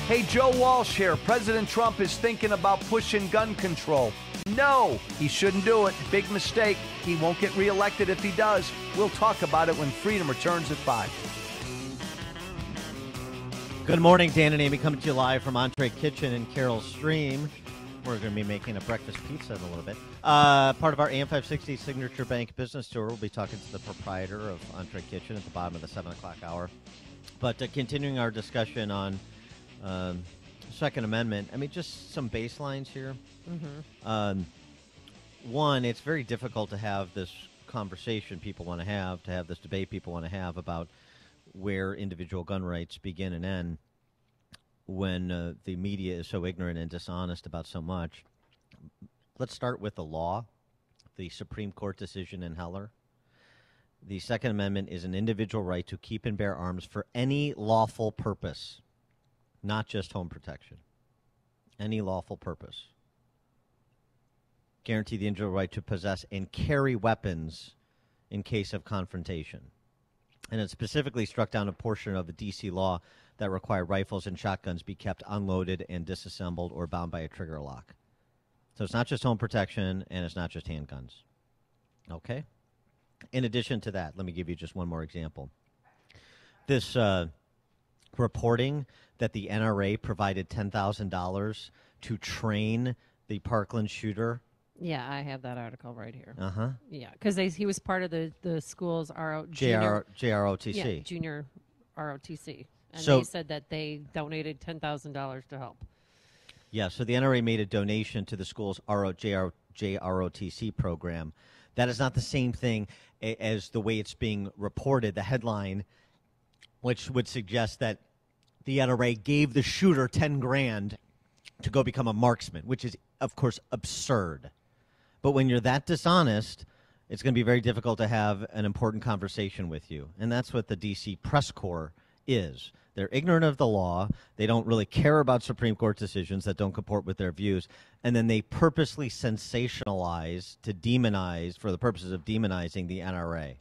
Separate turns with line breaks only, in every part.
Hey, Joe Walsh here. President Trump is thinking about pushing gun control. No, he shouldn't do it. Big mistake. He won't get reelected if he does. We'll talk about it when Freedom returns at 5.
Good morning, Dan and Amy, coming to you live from Entree Kitchen in Carroll Stream. We're going to be making a breakfast pizza in a little bit. Part of our AM 560 Signature Bank business tour, we'll be talking to the proprietor of Entree Kitchen at the bottom of the 7 o'clock hour. But continuing our discussion on Second Amendment, I mean, just some baselines here. Mm-hmm. One, it's very difficult to have this conversation people want to have this debate people want to have about where individual gun rights begin and end when the media is so ignorant and dishonest about so much. Let's start with the law, the Supreme Court decision in Heller. The Second Amendment is an individual right to keep and bear arms for any lawful purpose, not just home protection. Any lawful purpose. Guarantee the individual right to possess and carry weapons in case of confrontation. And it specifically struck down a portion of the D.C. law that required rifles and shotguns be kept unloaded and disassembled or bound by a trigger lock. So it's not just home protection and it's not just handguns. Okay? In addition to that, let me give you just one more example. This reporting that the NRA provided $10,000 to train the Parkland shooter.
Yeah, I have that article right here.
Uh-huh.
Yeah, because he was part of the school's
JROTC.
Yeah, junior ROTC. And
so,
they said that they donated $10,000 to help.
Yeah, so the NRA made a donation to the school's JROTC program. That is not the same thing as the way it's being reported, the headline, which would suggest that the NRA gave the shooter $10,000 to go become a marksman, which is, of course, absurd. But when you're that dishonest, it's going to be very difficult to have an important conversation with you. And that's what the D.C. press corps is. They're ignorant of the law. They don't really care about Supreme Court decisions that don't comport with their views. And then they purposely sensationalize to demonize, for the purposes of demonizing the NRA.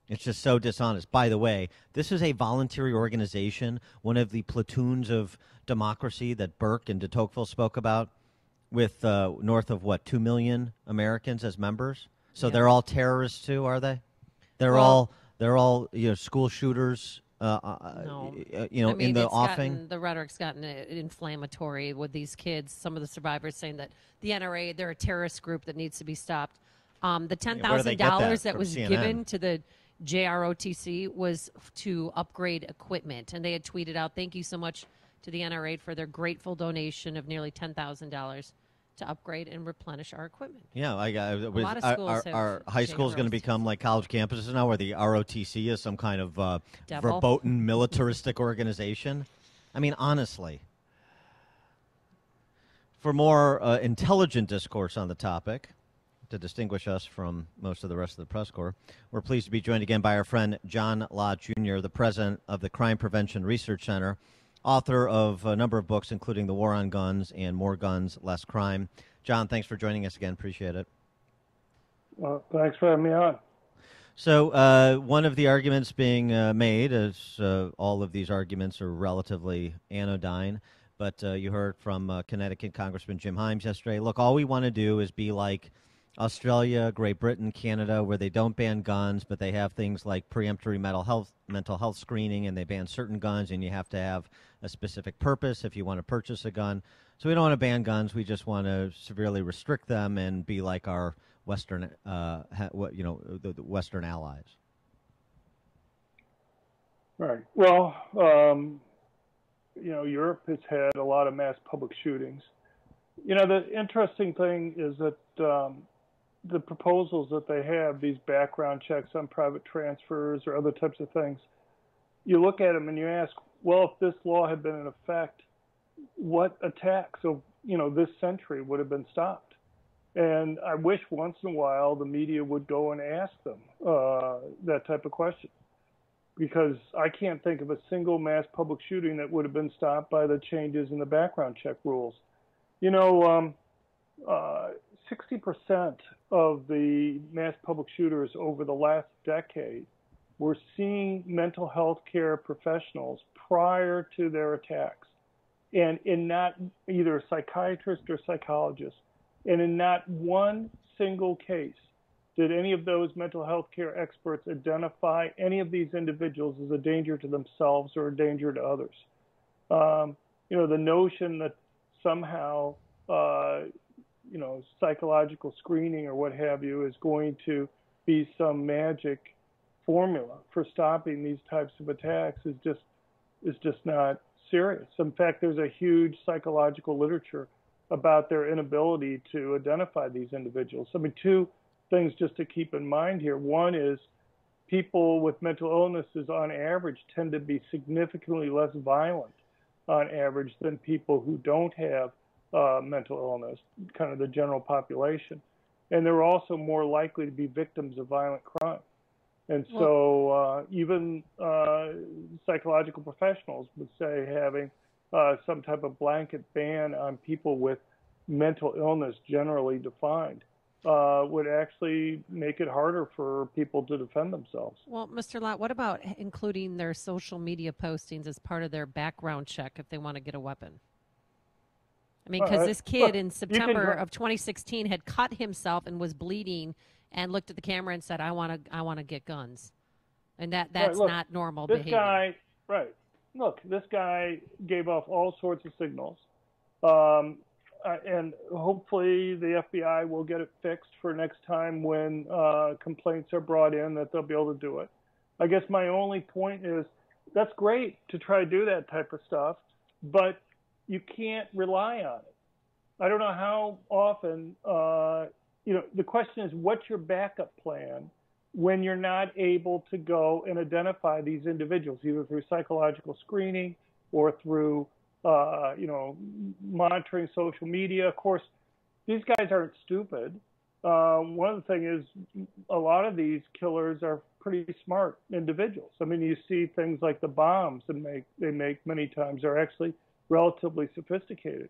It's just so dishonest. By the way, this is a voluntary organization, one of the platoons of democracy that Burke and de Tocqueville spoke about, with north of, 2 million Americans as members? So They're all terrorists too, are they? They're all school shooters.
No.
In the offing.
The rhetoric's gotten inflammatory with these kids. Some of the survivors saying that the NRA, they're a terrorist group that needs to be stopped. The $10,000 that was given to the JROTC was to upgrade equipment, and they had tweeted out, "Thank you so much to the NRA for their grateful donation of nearly $10,000 to upgrade and replenish our equipment." Yeah,
a lot of schools our high school is going to become like college campuses now, where the ROTC is some kind of verboten militaristic organization. I mean, honestly. For more intelligent discourse on the topic, to distinguish us from most of the rest of the press corps, we're pleased to be joined again by our friend John Lott, Jr., the president of the Crime Prevention Research Center, author of a number of books, including The War on Guns and More Guns, Less Crime. John, thanks for joining us again. Appreciate it.
Well, thanks for having me on.
So one of the arguments being made is all of these arguments are relatively anodyne, but you heard from Connecticut Congressman Jim Himes yesterday. Look, all we want to do is be like Australia, Great Britain, Canada, where they don't ban guns, but they have things like preemptory mental health screening, and they ban certain guns, and you have to have a specific purpose if you want to purchase a gun. So we don't want to ban guns. We just want to severely restrict them and be like our Western, the Western allies.
Right. Well, Europe has had a lot of mass public shootings. The interesting thing is that the proposals that they have, these background checks on private transfers or other types of things, you look at them and you ask, well, if this law had been in effect, what attacks of, this century would have been stopped? And I wish once in a while the media would go and ask them that type of question, because I can't think of a single mass public shooting that would have been stopped by the changes in the background check rules. 60% of the mass public shooters over the last decade were seeing mental health care professionals prior to their attacks. and in not either a psychiatrist or psychologist. And in not one single case did any of those mental health care experts identify any of these individuals as a danger to themselves or a danger to others. The notion that somehow, psychological screening or what have you is going to be some magic formula for stopping these types of attacks is just not serious. In fact, there's a huge psychological literature about their inability to identify these individuals. I mean, two things just to keep in mind here. One is people with mental illnesses on average tend to be significantly less violent on average than people who don't have mental illness, kind of the general population. And they're also more likely to be victims of violent crime. And so even psychological professionals would say having some type of blanket ban on people with mental illness generally defined would actually make it harder for people to defend themselves.
Well, Mr. Lott, what about including their social media postings as part of their background check if they want to get a weapon? I mean, because this kid in September of 2016 had cut himself and was bleeding and looked at the camera and said, I want to get guns. And that's not normal behavior.
This guy gave off all sorts of signals. And hopefully the FBI will get it fixed for next time when complaints are brought in that they'll be able to do it. I guess my only point is that's great to try to do that type of stuff, but you can't rely on it. I don't know how often, the question is, what's your backup plan when you're not able to go and identify these individuals, either through psychological screening or through monitoring social media. Of course, these guys aren't stupid. One of the things is a lot of these killers are pretty smart individuals. I mean, you see things like the bombs they make many times are actually relatively sophisticated.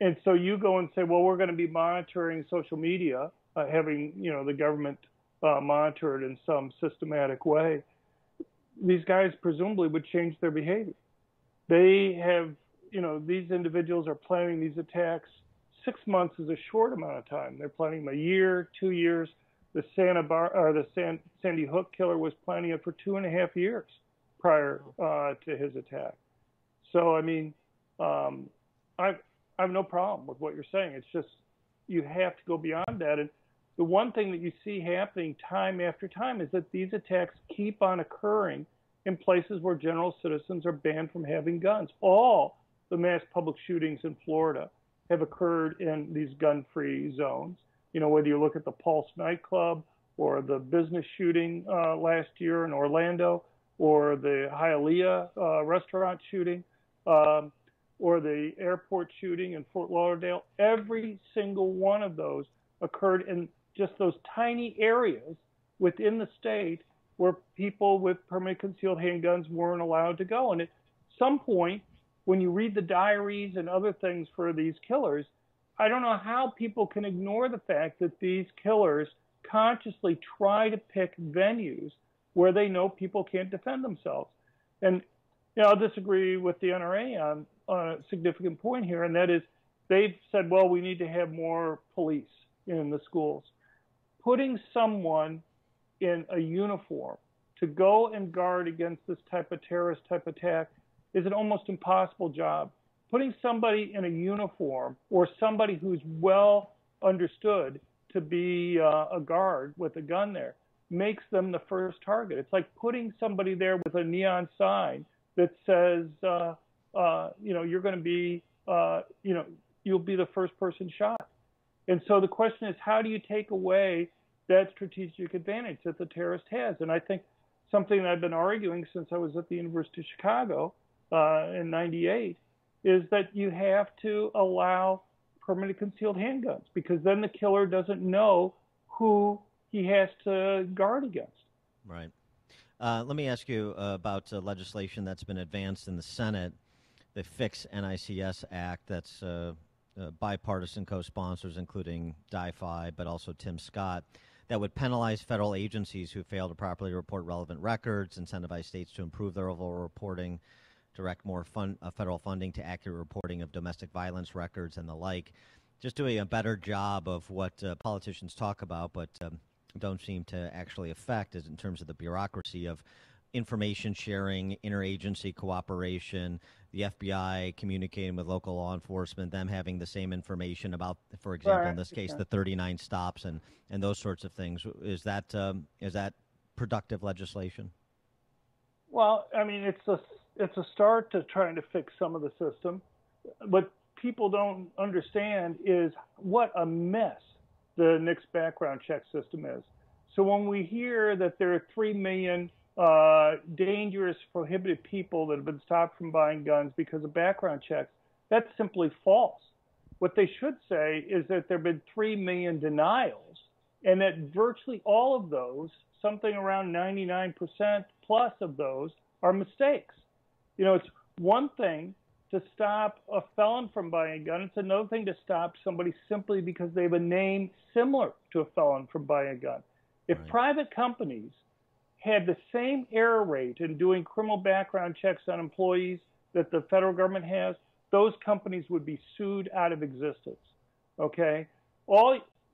And so you go and say, well, we're going to be monitoring social media, having, the government monitor it in some systematic way. These guys presumably would change their behavior. They have, these individuals are planning these attacks. 6 months is a short amount of time. They're planning them a year, 2 years. The Sandy Hook killer was planning it for 2.5 years prior to his attack. So, I mean, I have no problem with what you're saying. It's just you have to go beyond that. And the one thing that you see happening time after time is that these attacks keep on occurring in places where general citizens are banned from having guns. All the mass public shootings in Florida have occurred in these gun-free zones. Whether you look at the Pulse nightclub or the business shooting last year in Orlando, or the Hialeah restaurant shooting, or the airport shooting in Fort Lauderdale, every single one of those occurred in just those tiny areas within the state where people with permanent concealed handguns weren't allowed to go. And at some point, when you read the diaries and other things for these killers, I don't know how people can ignore the fact that these killers consciously try to pick venues where they know people can't defend themselves. And I'll disagree with the NRA on a significant point here, and that is they've said, well, we need to have more police in the schools. Putting someone in a uniform to go and guard against this type of terrorist type attack is an almost impossible job. Putting somebody in a uniform or somebody who's well understood to be a guard with a gun there makes them the first target. It's like putting somebody there with a neon sign that says, you're going to be, you'll be the first person shot. And so the question is, how do you take away that strategic advantage that the terrorist has? And I think something that I've been arguing since I was at the University of Chicago in '98 is that you have to allow permanent concealed handguns, because then the killer doesn't know who he has to guard against.
Right. Let me ask you about legislation that's been advanced in the Senate, the Fix NICS Act. That's bipartisan co-sponsors, including Di-Fi, but also Tim Scott, that would penalize federal agencies who fail to properly report relevant records, incentivize states to improve their overall reporting, direct more federal funding to accurate reporting of domestic violence records and the like. Just doing a better job of what politicians talk about but don't seem to actually affect is in terms of the bureaucracy of information sharing, interagency cooperation, the FBI communicating with local law enforcement, them having the same information about, for example, in this case, the 39 stops and those sorts of things. Is that productive legislation?
Well, I mean, it's a start to trying to fix some of the system. What people don't understand is what a mess the NICS background check system is. So when we hear that there are 3 million dangerous, prohibited people that have been stopped from buying guns because of background checks, that's simply false. What they should say is that there have been 3 million denials, and that virtually all of those, something around 99% plus of those, are mistakes. You know, it's one thing to stop a felon from buying a gun. It's another thing to stop somebody simply because they have a name similar to a felon from buying a gun. If private companies had the same error rate in doing criminal background checks on employees that the federal government has, those companies would be sued out of existence. Okay?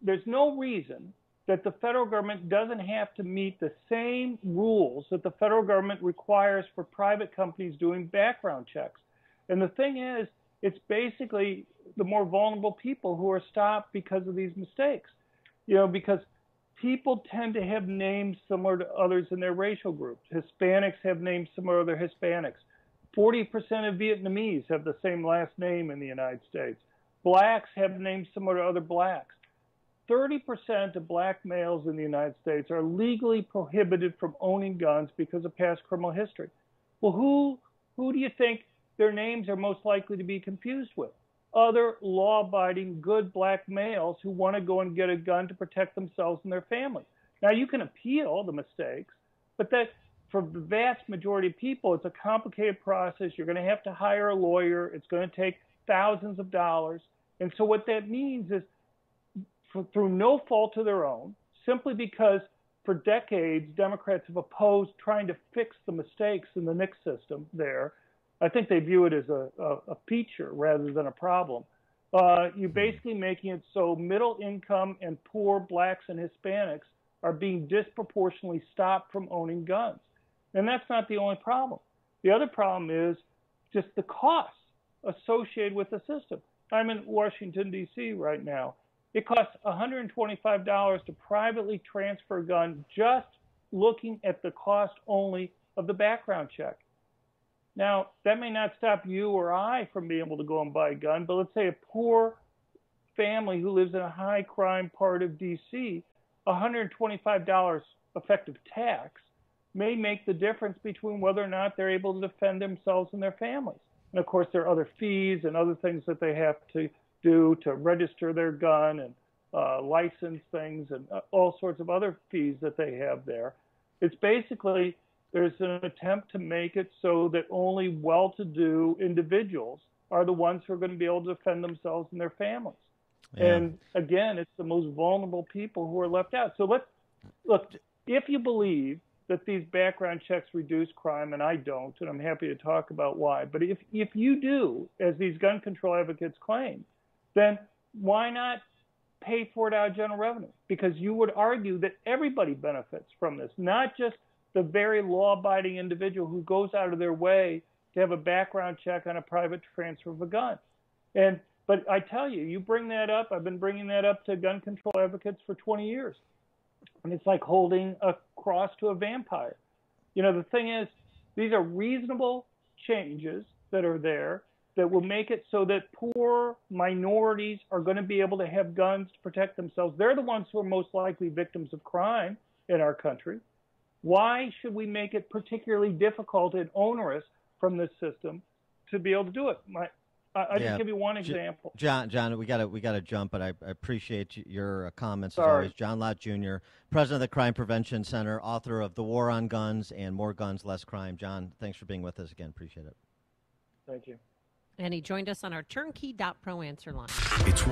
There's no reason that the federal government doesn't have to meet the same rules that the federal government requires for private companies doing background checks. And the thing is, it's basically the more vulnerable people who are stopped because of these mistakes. You know, because people tend to have names similar to others in their racial groups. Hispanics have names similar to other Hispanics. 40% of Vietnamese have the same last name in the United States. Blacks have names similar to other blacks. 30% of black males in the United States are legally prohibited from owning guns because of past criminal history. Well, who do you think their names are most likely to be confused with? Other law-abiding, good black males who want to go and get a gun to protect themselves and their families. Now, you can appeal the mistakes, but that for the vast majority of people, it's a complicated process. You're going to have to hire a lawyer. It's going to take thousands of dollars. And so what that means is, through no fault of their own, simply because for decades Democrats have opposed trying to fix the mistakes in the NICS system there. I think they view it as a feature rather than a problem. You're basically making it so middle income and poor blacks and Hispanics are being disproportionately stopped from owning guns. And that's not the only problem. The other problem is just the costs associated with the system. I'm in Washington, D.C. right now. It costs $125 to privately transfer a gun just looking at the cost only of the background check. Now, that may not stop you or I from being able to go and buy a gun, but let's say a poor family who lives in a high crime part of D.C., $125 effective tax may make the difference between whether or not they're able to defend themselves and their families. And of course, there are other fees and other things that they have to do to register their gun and license things and all sorts of other fees that they have there. It's basically, there's an attempt to make it so that only well-to-do individuals are the ones who are going to be able to defend themselves and their families. Yeah. And again, it's the most vulnerable people who are left out. So look, if you believe that these background checks reduce crime, and I don't, and I'm happy to talk about why, but if you do, as these gun control advocates claim, then why not pay for it out of general revenue? Because you would argue that everybody benefits from this, not just the very law-abiding individual who goes out of their way to have a background check on a private transfer of a gun. But I tell you, you bring that up. I've been bringing that up to gun control advocates for 20 years. And it's like holding a cross to a vampire. You know, the thing is, these are reasonable changes that are there that will make it so that poor minorities are going to be able to have guns to protect themselves. They're the ones who are most likely victims of crime in our country. Why should we make it particularly difficult and onerous from this system to be able to do it? I just give you one example.
John, we got to jump, but I appreciate your comments as always. John Lott Jr., president of the Crime Prevention Center, author of The War on Guns and More Guns, Less Crime. John, thanks for being with us again. Appreciate it.
Thank you.
And he joined us on our turnkey.pro answer line.
It's